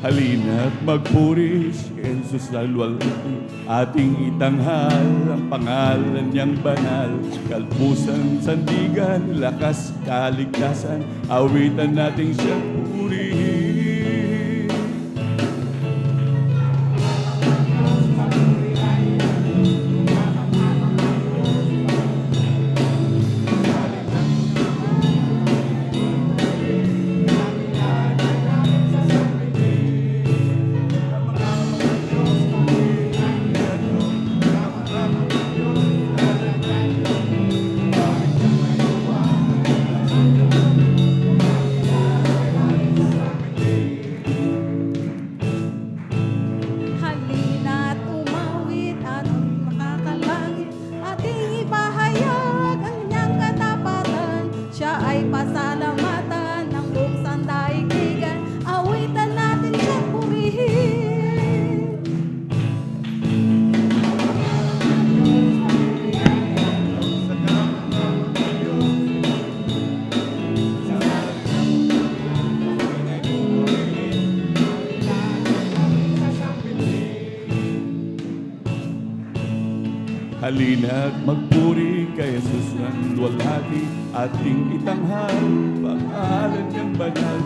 Halina't magpuri si Jesus na luwalhati, ating itanghal ang pangalan niyang banal. Kalpusan, sandigan, lakas, kaligtasan, awitan natin siyang purihin. Pasalamatan ng buong sandaigdigan, awitan natin siyang purihin. Halina't magpuri kay Jesus ng luwalhati, ating itanghal pangalan niyang banal.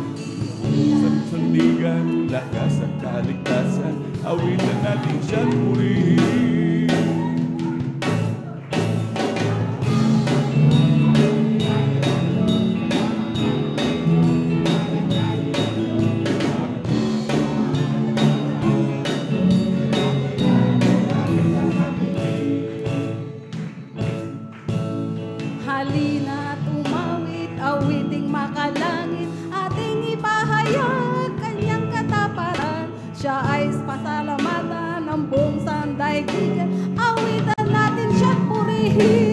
Sandigan, lakas at kaligtasan, awitan natin siyang purihin. Halina't umawit, awiting makalangit, ating ipahayag kanyang katapatan. Siya ay pasalamatan ng buong sandaigdigan, awitan natin siyang purihin.